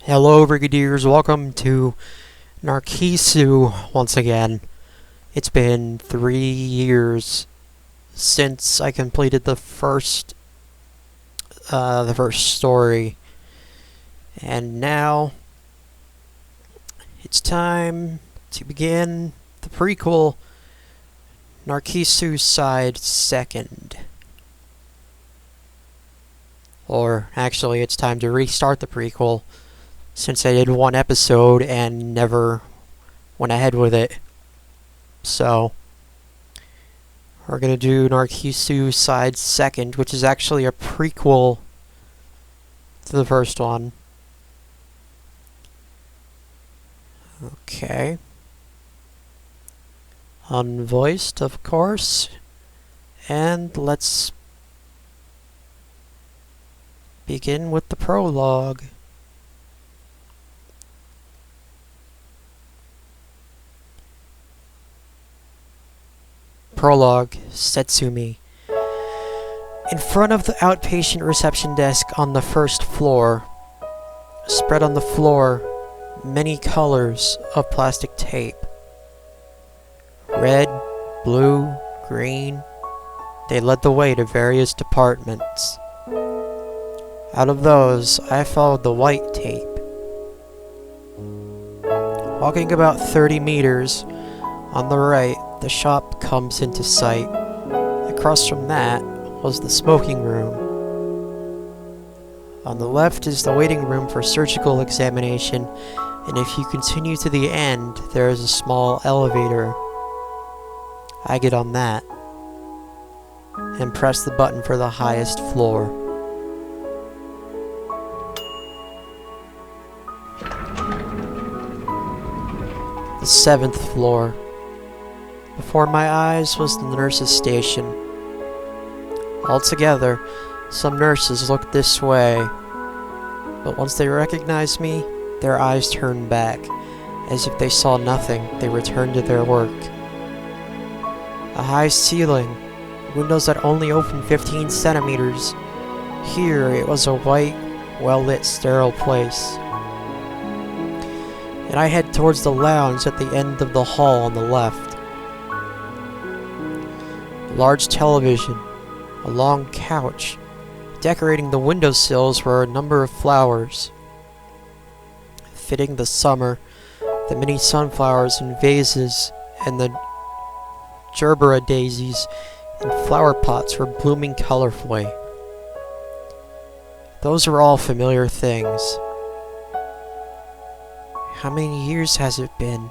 Hello, Brigadiers. Welcome to Narcissu once again. It's been 3 years since I completed the first story, and now it's time to begin the prequel, Narcissu Side Second. Or actually, it's time to restart the prequel, since I did one episode and never went ahead with it. So, we're going to do Narcissu Side Second, which is actually a prequel to the first one. Okay. Unvoiced, of course. And let's begin with the prologue. Prologue, Setsumi. In front of the outpatient reception desk on the first floor, spread on the floor, many colors of plastic tape. Red, blue, green. They led the way to various departments. Out of those, I followed the white tape. Walking about 30 meters, on the right, the shop comes into sight. Across from that was the smoking room. On the left is the waiting room for surgical examination, and if you continue to the end, there is a small elevator. I get on that and press the button for the highest floor. The 7th floor. Before my eyes was the nurses' station. Altogether, some nurses looked this way, but once they recognized me, their eyes turned back. As if they saw nothing, they returned to their work. A high ceiling, windows that only opened 15 centimeters. Here, it was a white, well-lit, sterile place. And I head towards the lounge at the end of the hall on the left. A large television, a long couch. Decorating the windowsills were a number of flowers. Fitting the summer, the mini sunflowers in vases and the gerbera daisies in flower pots were blooming colorfully. Those are all familiar things. How many years has it been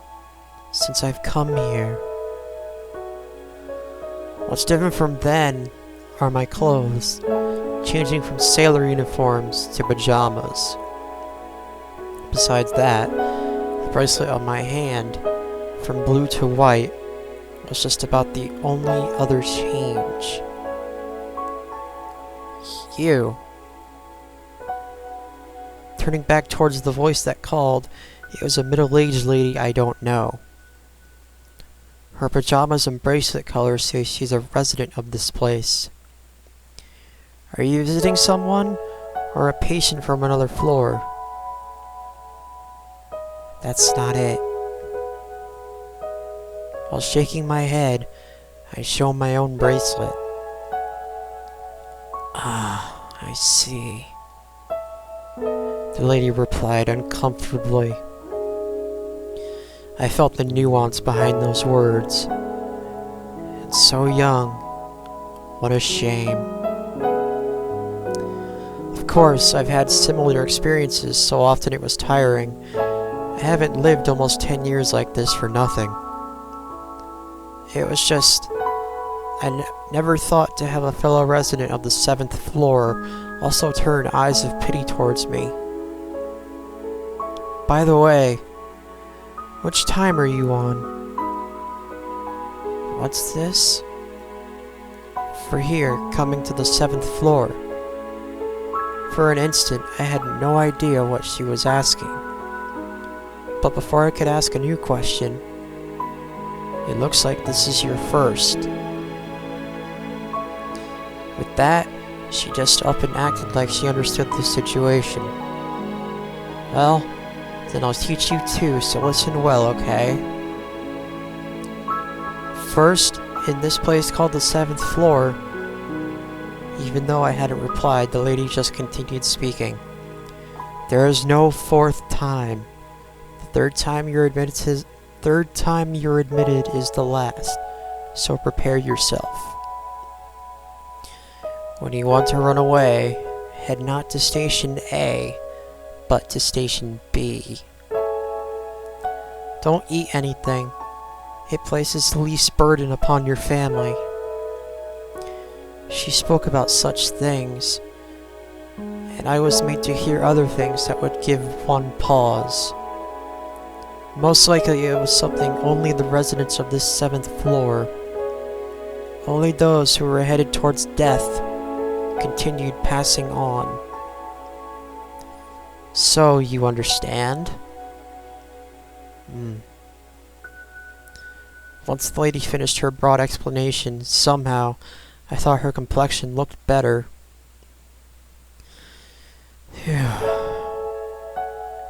since I've come here? What's different from then are my clothes, changing from sailor uniforms to pajamas. Besides that, the bracelet on my hand, from blue to white, was just about the only other change. You. Turning back towards the voice that called, it was a middle-aged lady I don't know. Her pajamas and bracelet colors say she's a resident of this place. Are you visiting someone, or a patient from another floor? That's not it. While shaking my head, I show my own bracelet. Ah, I see. The lady replied uncomfortably. I felt the nuance behind those words. It's so young. What a shame. Of course, I've had similar experiences, so often it was tiring. I haven't lived almost 10 years like this for nothing. It was just, never thought to have a fellow resident of the 7th floor also turn eyes of pity towards me. By the way, which time are you on? What's this? For here, coming to the 7th floor. For an instant, I had no idea what she was asking. But before I could ask a new question, it looks like this is your first. With that, she just up and acted like she understood the situation. Well, then I'll teach you too, so listen well, okay? First, in this place called the 7th floor, even though I hadn't replied, the lady just continued speaking. There is no 4th time. The third time you're admitted is the last, so prepare yourself. When you want to run away, head not to Station A, but to Station B. Don't eat anything. It places the least burden upon your family. She spoke about such things, and I was made to hear other things that would give one pause. Most likely it was something only the residents of this 7th floor, only those who were headed towards death, continued passing on. So, you understand? Once the lady finished her broad explanation, somehow, I thought her complexion looked better. Phew.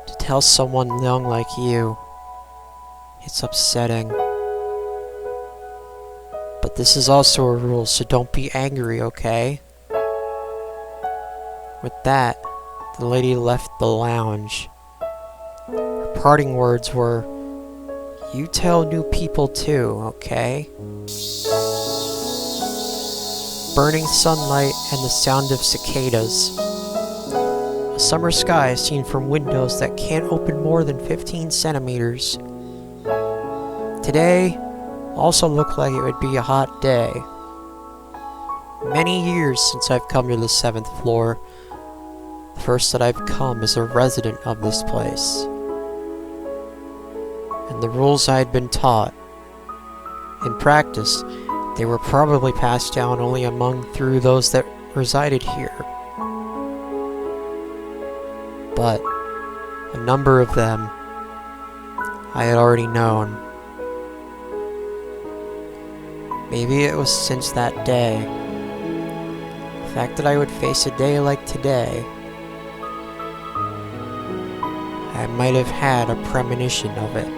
To tell someone young like you, it's upsetting. But this is also a rule, so don't be angry, okay? With that, the lady left the lounge. Her parting words were, "You tell new people too, okay?" Burning sunlight and the sound of cicadas. A summer sky seen from windows that can't open more than 15 centimeters. Today also looked like it would be a hot day. Many years since I've come to the 7th floor. The first that I've come as a resident of this place. And the rules I had been taught, in practice, they were probably passed down only through those that resided here. But a number of them I had already known. Maybe it was since that day. The fact that I would face a day like today, I might have had a premonition of it.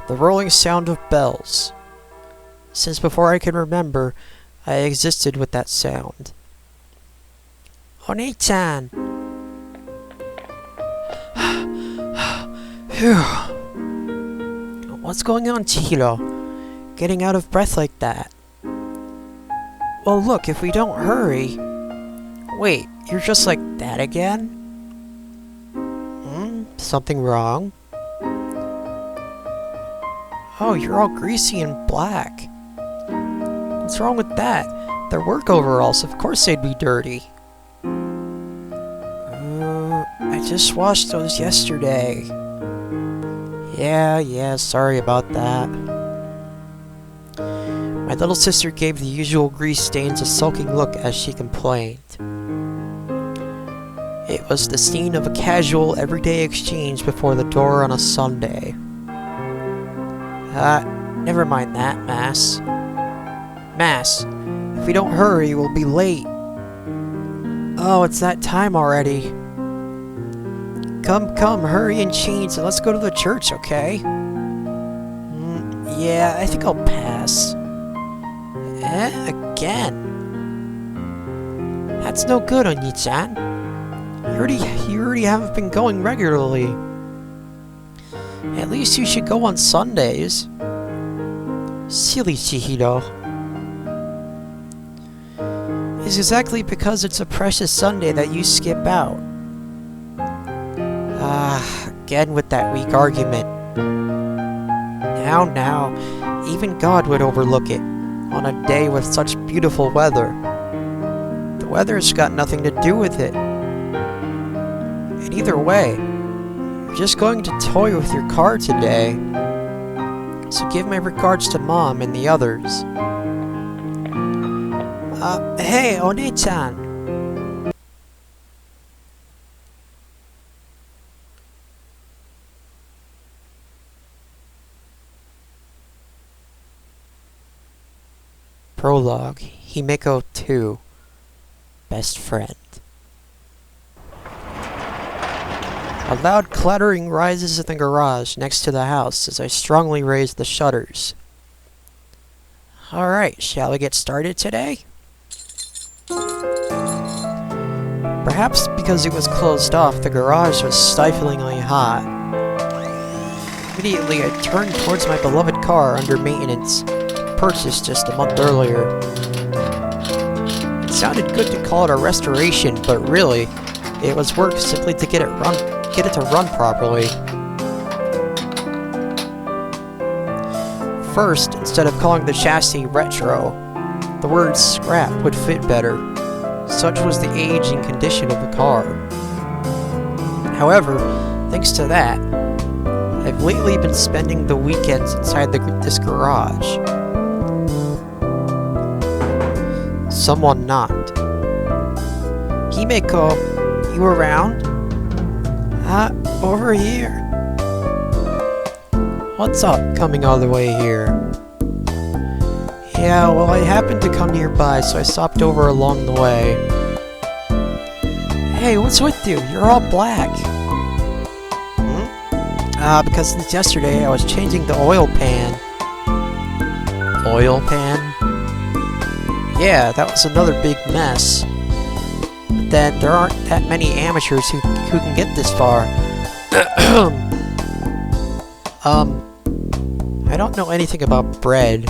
The rolling sound of bells. Since before I can remember, I existed with that sound. Oni-chan! Phew. What's going on, Chihiro? Getting out of breath like that. Well, look, if we don't hurry... Wait, you're just like that again? Something wrong? Oh, you're all greasy and black. What's wrong with that? They're work overalls, of course they'd be dirty. I just washed those yesterday. Yeah, sorry about that. My little sister gave the usual grease stains a sulking look as she complained. It was the scene of a casual, everyday exchange before the door on a Sunday. Never mind that, Mass. Mass, if we don't hurry, we'll be late. Oh, it's that time already. Come, hurry and change, and let's go to the church, okay? Yeah, I think I'll pass. Again? That's no good, Oni-chan. You already haven't been going regularly. At least you should go on Sundays. Silly Chihiro. It's exactly because it's a precious Sunday that you skip out. Again with that weak argument. Now, even God would overlook it on a day with such beautiful weather. The weather's got nothing to do with it. And either way, you're just going to toy with your car today. So give my regards to Mom and the others. Hey, Oni-chan! Prologue, Himeko 2, Best Friend. A loud clattering rises in the garage next to the house as I strongly raise the shutters. Alright, shall we get started today? Perhaps because it was closed off, the garage was stiflingly hot. Immediately, I turned towards my beloved car under maintenance, purchased just a month earlier. It sounded good to call it a restoration, but really, it was work simply to get it to run properly. First, instead of calling the chassis retro, the word scrap would fit better. Such was the age and condition of the car. However, thanks to that, I've lately been spending the weekends inside this garage. Someone knocked. Himeko, you around? Over here. What's up, coming all the way here? Yeah, well, I happened to come nearby, so I stopped over along the way. Hey, what's with you? You're all black. Because since yesterday I was changing the oil pan. Oil pan? Yeah, that was another big mess. But then there aren't that many amateurs who can get this far. I don't know anything about bread.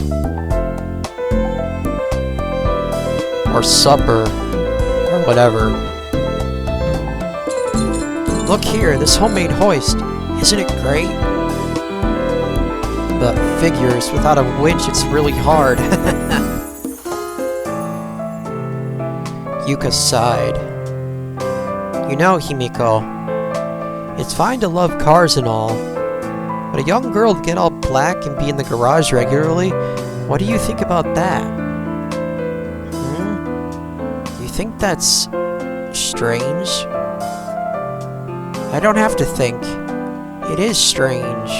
Or supper. Or whatever. Look here, this homemade hoist. Isn't it great? But figures, without a winch it's really hard. Yuka sighed. You know, Himeko, it's fine to love cars and all, but a young girl to get all black and be in the garage regularly, what do you think about that? You think that's strange? I don't have to think. It is strange.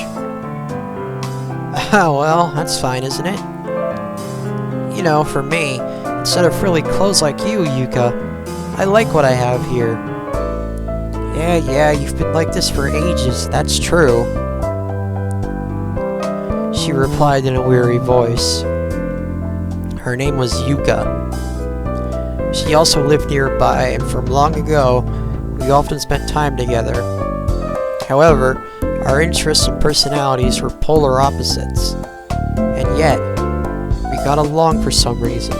Well, that's fine, isn't it? You know, for me, instead of frilly clothes like you, Yuka, I like what I have here. Yeah, you've been like this for ages, that's true. She replied in a weary voice. Her name was Yuka. She also lived nearby, and from long ago, we often spent time together. However, our interests and personalities were polar opposites, and yet, we got along for some reason.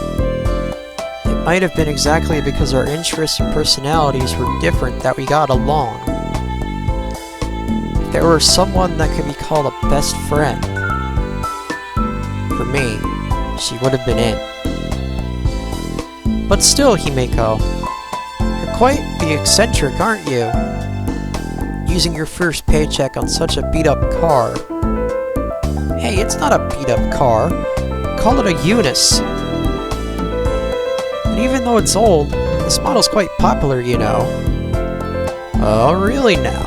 It might have been exactly because our interests and personalities were different that we got along. If there were someone that could be called a best friend, for me, she would have been it. But still, Himeko, you're quite the eccentric, aren't you? Using your first paycheck on such a beat-up car. Hey, it's not a beat-up car. Call it a Eunice. And even though it's old, this model's quite popular, you know. Oh, really now?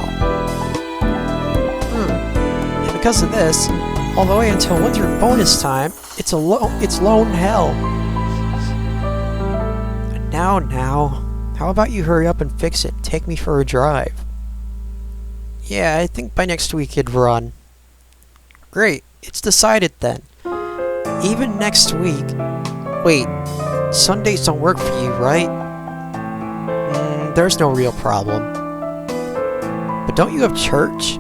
And because of this, all the way until winter bonus time, it's lone hell. And now, how about you hurry up and fix it? Take me for a drive. Yeah, I think by next week it'd run. Great, it's decided then. Even next week. Wait, Sundays don't work for you, right? There's no real problem. But don't you have church?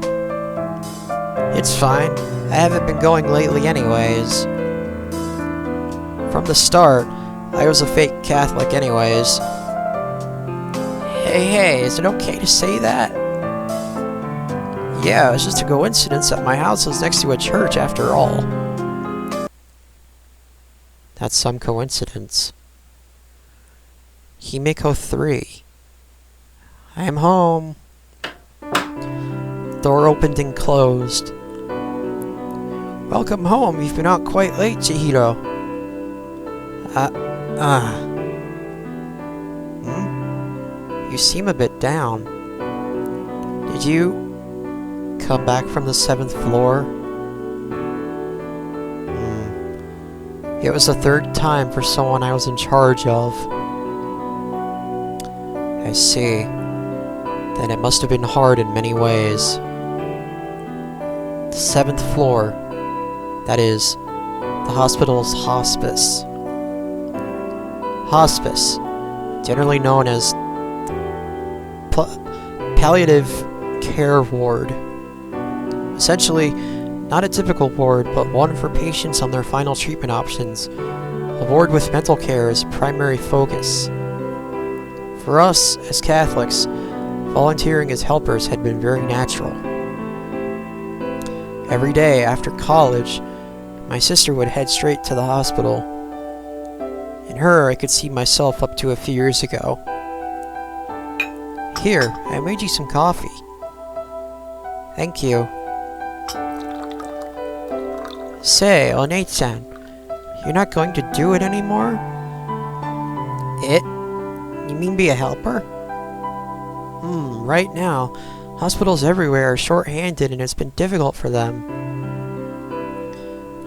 It's fine. I haven't been going lately anyways. From the start, I was a fake Catholic anyways. Hey, is it okay to say that? Yeah, it's just a coincidence that my house was next to a church after all. That's some coincidence. Himeko 3. I am home. Door opened and closed. Welcome home. You've been out quite late, Chihiro. You seem a bit down. Did you come back from the 7th floor? It was the third time for someone I was in charge of. I see. Then it must have been hard in many ways. The 7th floor. That is, the hospital's hospice. Hospice, generally known as palliative care ward. Essentially, not a typical ward, but one for patients on their final treatment options. A ward with mental care as primary focus. For us, as Catholics, volunteering as helpers had been very natural. Every day after college, my sister would head straight to the hospital. In her, I could see myself up to a few years ago. Here, I made you some coffee. Thank you. Say, Onei-chan, you're not going to do it anymore? It? You mean be a helper? Right now, hospitals everywhere are short-handed and it's been difficult for them.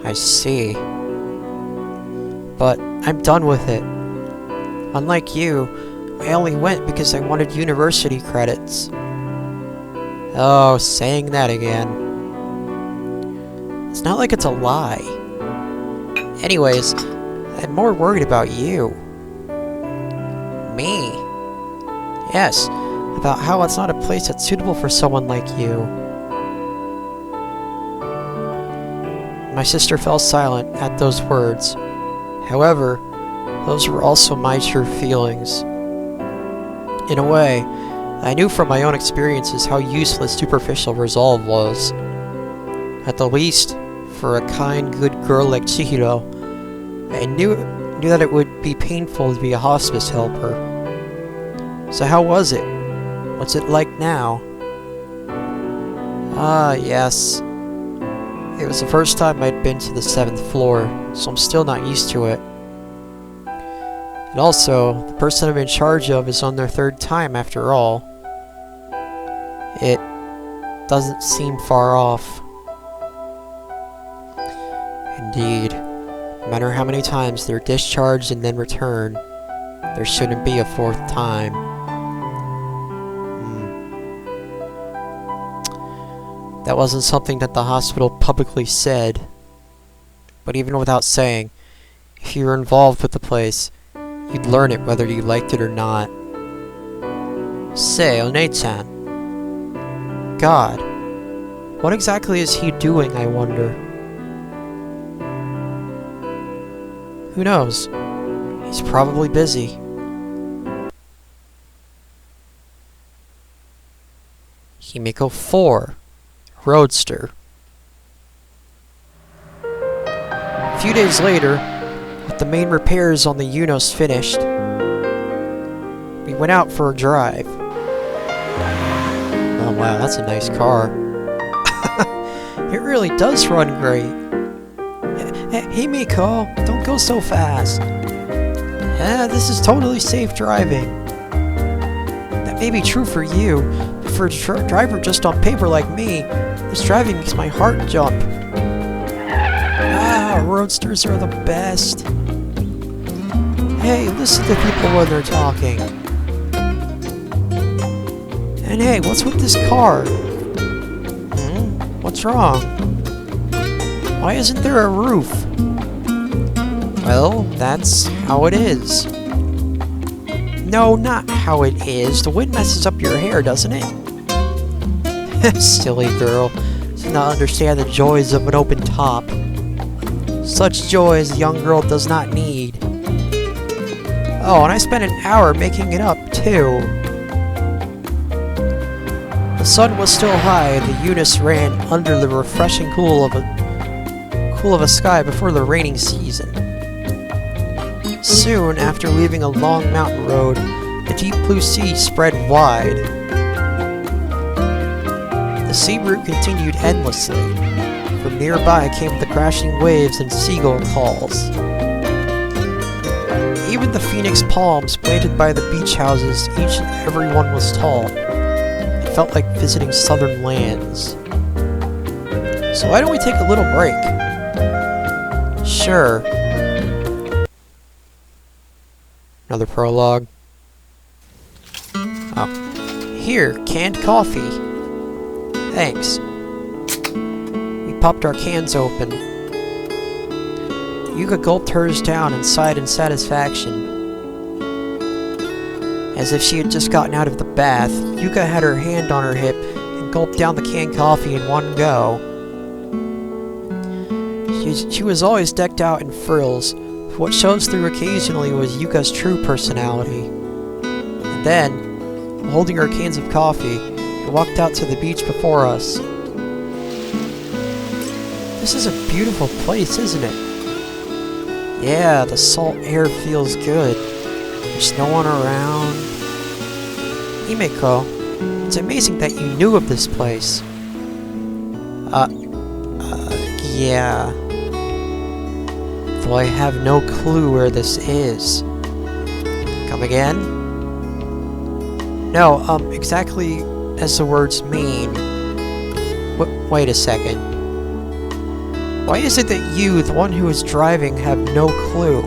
I see. But I'm done with it. Unlike you, I only went because I wanted university credits. Oh, saying that again. It's not like it's a lie. Anyways, I'm more worried about you. Me? Yes, about how it's not a place that's suitable for someone like you. My sister fell silent at those words. However, those were also my true feelings. In a way, I knew from my own experiences how useless superficial resolve was. At the least, for a kind, good girl like Chihiro, I knew that it would be painful to be a hospice helper. So how was it? What's it like now? Ah, yes. It was the first time I'd been to the 7th floor, so I'm still not used to it. And also, the person I'm in charge of is on their 3rd time after all. It doesn't seem far off. Indeed, no matter how many times they're discharged and then return, there shouldn't be a 4th time. That wasn't something that the hospital publicly said. But even without saying, if you were involved with the place, you'd learn it whether you liked it or not. Say, Onei-chan. God, what exactly is he doing, I wonder? Who knows? He's probably busy. Himiko 4. Roadster. A few days later, with the main repairs on the Unos finished, we went out for a drive. Oh wow, that's a nice car. It really does run great. Hey Miko, don't go so fast. This is totally safe driving. That may be true for you, but for a driver just on paper like me, this driving makes my heart jump. Roadsters are the best. Hey, listen to people when they're talking. And hey, what's with this car? What's wrong? Why isn't there a roof? Well, that's how it is. No, not how it is. The wind messes up your hair, doesn't it? Silly girl. Does not understand the joys of an open top. Such joys a young girl does not need. Oh, and I spent an hour making it up, too. The sun was still high, and the Unis ran under the refreshing cool of a sky before the raining season. Soon, after leaving a long mountain road, the deep blue sea spread wide. The sea route continued endlessly. From nearby came the crashing waves and seagull calls. Even the phoenix palms planted by the beach houses, each and every one was tall. It felt like visiting southern lands. So why don't we take a little break? Sure. Another prologue. Oh. Here, canned coffee. Thanks. We popped our cans open. Yuka gulped hers down and sighed in satisfaction. As if she had just gotten out of the bath, Yuka had her hand on her hip and gulped down the canned coffee in one go. She was always decked out in frills. What shows through occasionally was Yuka's true personality. And then, holding her cans of coffee, she walked out to the beach before us. This is a beautiful place, isn't it? Yeah, the salt air feels good. There's no one around. Himeko, it's amazing that you knew of this place. Yeah. Though I have no clue where this is. Come again? No, exactly as the words mean. Wait a second. Why is it that you, the one who is driving, have no clue?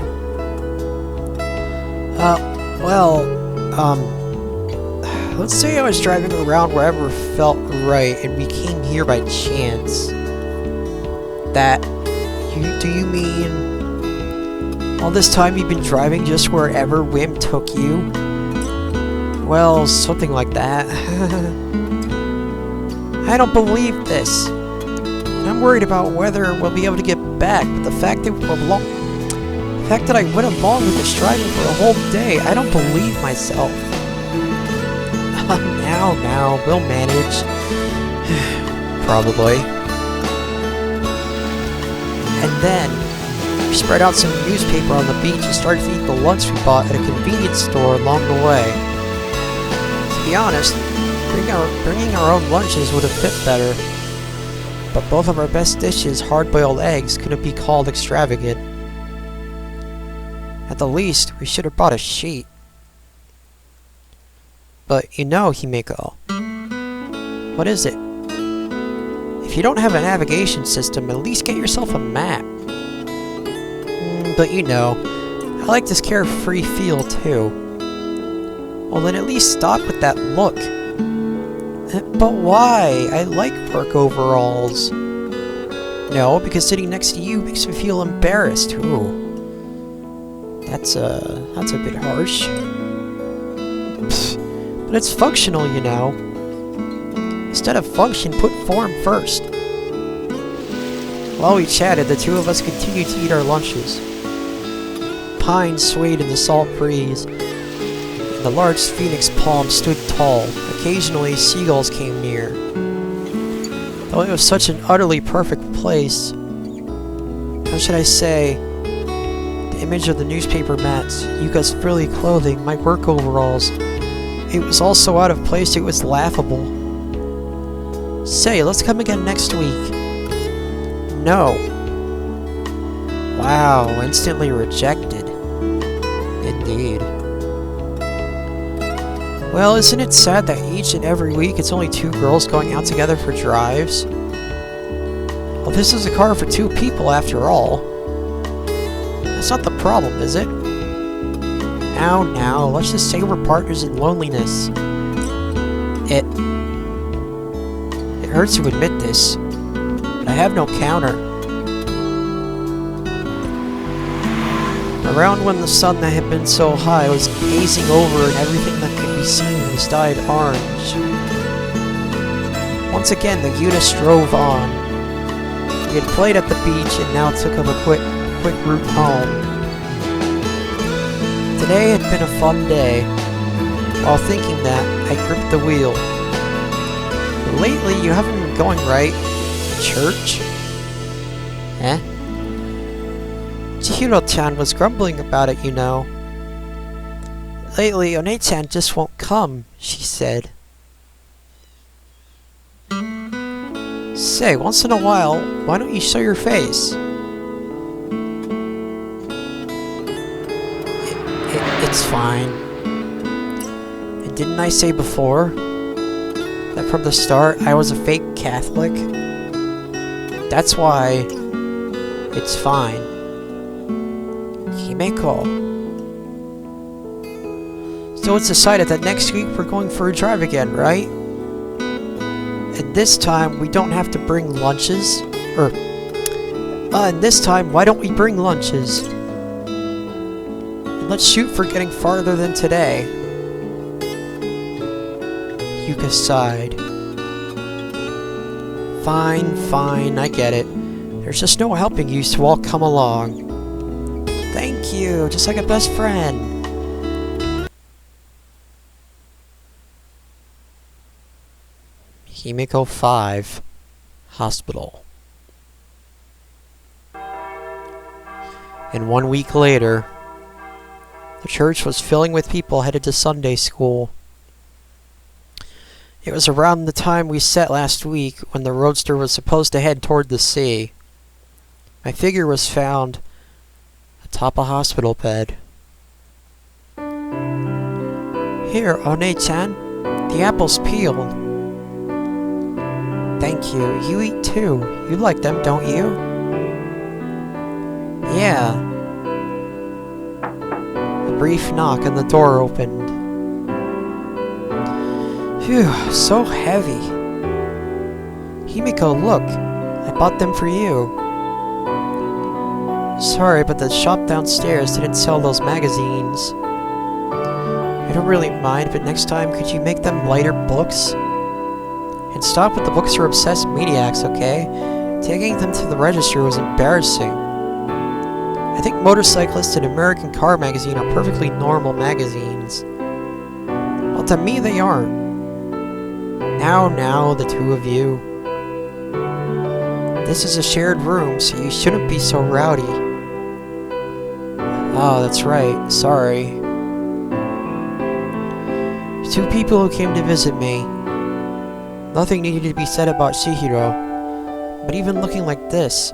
Let's say I was driving around wherever felt right and we came here by chance. Do you mean all this time you've been driving just wherever whim took you? Well, something like that. I don't believe this. And I'm worried about whether we'll be able to get back, but the fact that I went along with this driving for a whole day, I don't believe myself. Now, we'll manage. Probably. And then, we spread out some newspaper on the beach and started to eat the lunch we bought at a convenience store along the way. To be honest, bringing our own lunches would have fit better. But both of our best dishes, hard-boiled eggs, couldn't be called extravagant. At the least, we should have brought a sheet. But you know, Himeko. What is it? If you don't have a navigation system, at least get yourself a map. But you know, I like this carefree feel too. Well then at least stop with that look. But why? I like work overalls. No, because sitting next to you makes me feel embarrassed. Ooh. That's a bit harsh. Psst, but it's functional, you know. Instead of function, put form first. While we chatted, the two of us continued to eat our lunches. Pines swayed in the salt breeze, and the large phoenix palm stood tall. Occasionally, seagulls came near. Though it was such an utterly perfect place, how should I say, the image of the newspaper mats, Yuka's frilly clothing, my work overalls, it was all so out of place it was laughable. Say, let's come again next week. No. Wow, instantly rejected. Indeed. Well, isn't it sad that each and every week it's only two girls going out together for drives? Well, this is a car for two people after all. That's not the problem, is it? Now, let's just say we're partners in loneliness. It hurts to admit this, but I have no counter. Around when the sun that had been so high was gazing over and everything that could be seen was dyed orange. Once again, the Yuta drove on. We had played at the beach and now took up a quick route home. Today had been a fun day. While thinking that, I gripped the wheel. But lately, you haven't been going right. Church? Eh? Chihiro-chan was grumbling about it, you know. Lately, One-chan just won't come, she said. Say, once in a while, why don't you show your face? It's fine. And didn't I say before that from the start I was a fake Catholic? That's why it's fine. Himeko. So it's decided that next week we're going for a drive again, right? And this time we don't have to bring lunches. And this time, why don't we bring lunches? And let's shoot for getting farther than today. Yuka sighed. Fine, I get it. There's just no helping you, so I'll come along. Thank you, just like a best friend. Himiko 5, Hospital. And 1 week later, the church was filling with people headed to Sunday school. It was around the time we set last week when the roadster was supposed to head toward the sea. My figure was found atop a hospital bed. Here, One-chan, the apple's peeled. Thank you. You eat too. You like them, don't you? Yeah. A brief knock and the door opened. Phew, so heavy. Himiko, look. I bought them for you. Sorry, but the shop downstairs didn't sell those magazines. I don't really mind, but next time could you make them lighter books? And stop with the books for obsessed maniacs, okay? Taking them to the register was embarrassing. I think Motorcyclist and American Car Magazine are perfectly normal magazines. Well, to me they aren't. Now, the two of you. This is a shared room, so you shouldn't be so rowdy. Oh, that's right. Sorry. Two people who came to visit me. Nothing needed to be said about Chihiro, but even looking like this,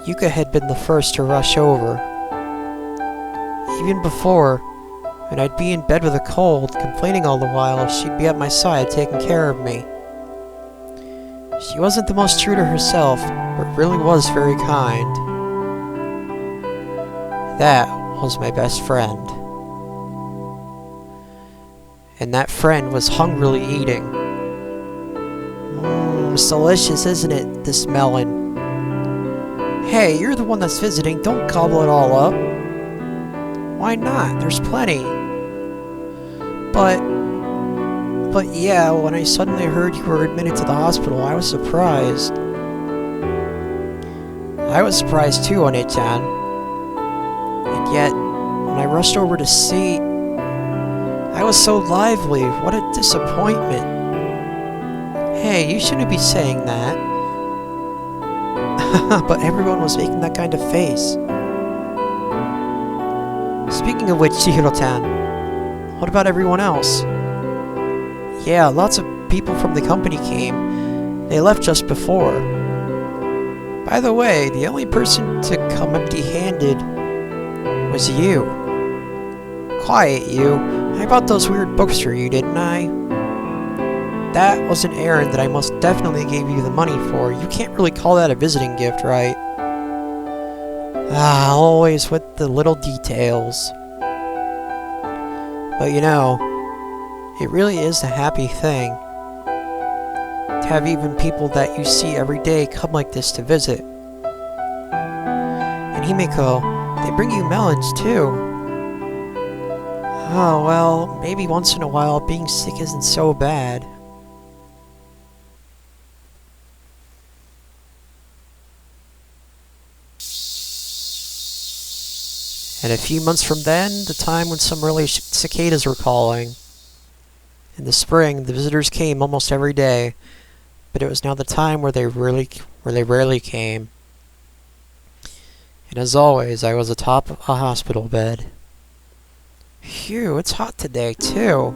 Yuka had been the first to rush over. Even before, when I'd be in bed with a cold, complaining all the while, she'd be at my side taking care of me. She wasn't the most true to herself, but really was very kind. That was my best friend. And that friend was hungrily eating. It's delicious, isn't it, this melon? Hey, you're the one that's visiting, don't gobble it all up. Why not? There's plenty. But yeah, when I suddenly heard you were admitted to the hospital, I was surprised. I was surprised too, One-chan. And yet, when I rushed over to see, I was so lively. What a disappointment. Hey, you shouldn't be saying that. But everyone was making that kind of face. Speaking of which, Chihiro-tan, what about everyone else? Yeah, lots of people from the company came. They left just before. By the way, the only person to come empty-handed was you. Quiet, you. I bought those weird books for you, didn't I? That was an errand that I most definitely gave you the money for. You can't really call that a visiting gift, right? Always with the little details. But you know, it really is a happy thing to have even people that you see every day come like this to visit. And Himiko, they bring you melons too. Oh well, maybe once in a while being sick isn't so bad. And a few months from then, the time when some early cicadas were calling. In the spring, the visitors came almost every day, but it was now the time where they rarely came. And as always, I was atop a hospital bed. Phew, it's hot today, too.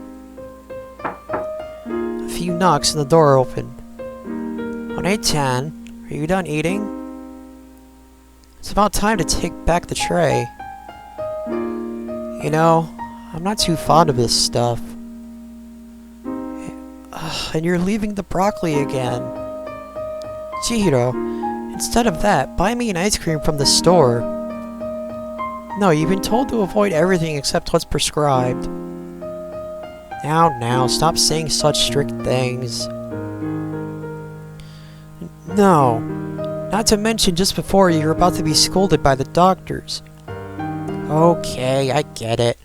A few knocks and the door opened. One-chan, are you done eating? It's about time to take back the tray. You know, I'm not too fond of this stuff. And you're leaving the broccoli again. Chihiro, instead of that, buy me an ice cream from the store. No, you've been told to avoid everything except what's prescribed. Now, stop saying such strict things. No. Not to mention, just before you're about to be scolded by the doctors. Okay, I get it.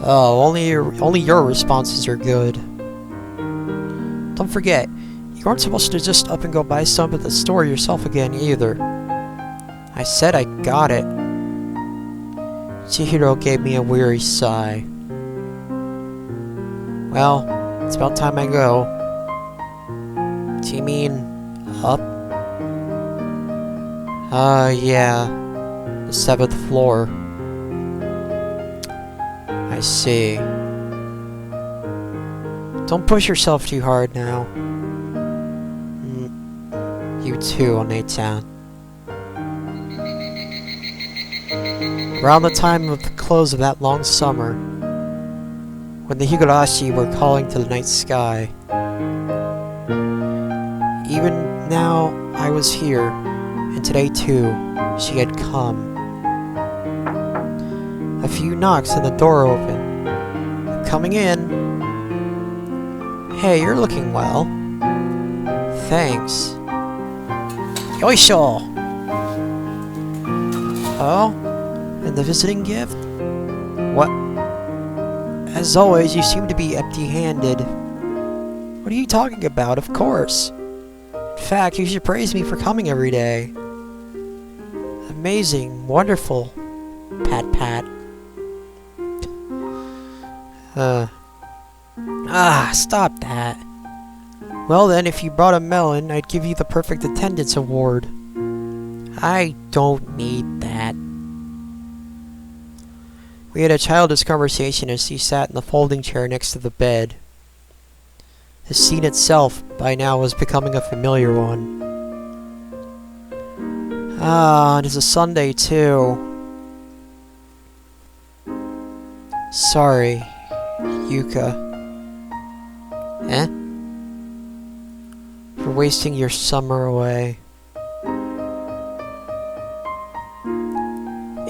Oh, only your responses are good. Don't forget, you aren't supposed to just up and go buy some at the store yourself again either. I said I got it. Chihiro gave me a weary sigh. Well, it's about time I go. Do you mean up? Yeah. The 7th floor. I see. Don't push yourself too hard now. You too, Onei-chan. Around the time of the close of that long summer, when the Higurashi were calling to the night sky, even now I was here, and today too, she had come. A few knocks and the door opened. Coming in. Hey, you're looking well. Thanks. Yoisho! Oh? And the visiting gift? What? As always, you seem to be empty-handed. What are you talking about? Of course. In fact, you should praise me for coming every day. Amazing. Wonderful. Pat pat. Stop that. Well then, if you brought a melon, I'd give you the perfect attendance award. I don't need that. We had a childish conversation as he sat in the folding chair next to the bed. The scene itself, by now, was becoming a familiar one. And it's a Sunday, too. Sorry, Yuka. Eh? For wasting your summer away.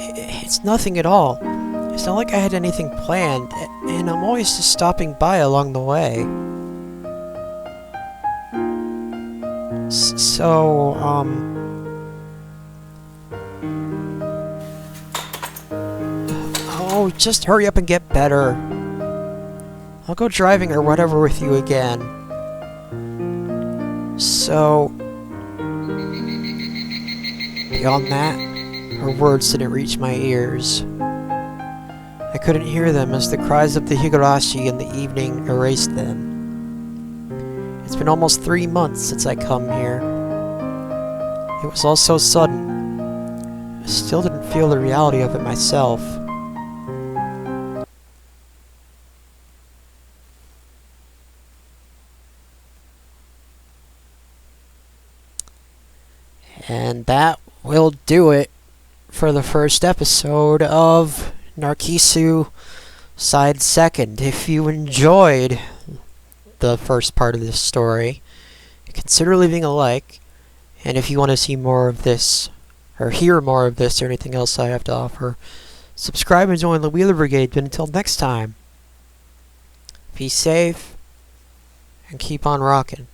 It's nothing at all. It's not like I had anything planned, and I'm always just stopping by along the way. Oh, just hurry up and get better. I'll go driving or whatever with you again. So, beyond that, her words didn't reach my ears. I couldn't hear them as the cries of the Higurashi in the evening erased them. It's been almost 3 months since I come here. It was all so sudden. I still didn't feel the reality of it myself. And that will do it for the first episode of Narcissu Side Second. If you enjoyed the first part of this story, consider leaving a like. And if you want to see more of this, or hear more of this, or anything else I have to offer, subscribe and join the Wheeler Brigade. But until next time, be safe and keep on rocking.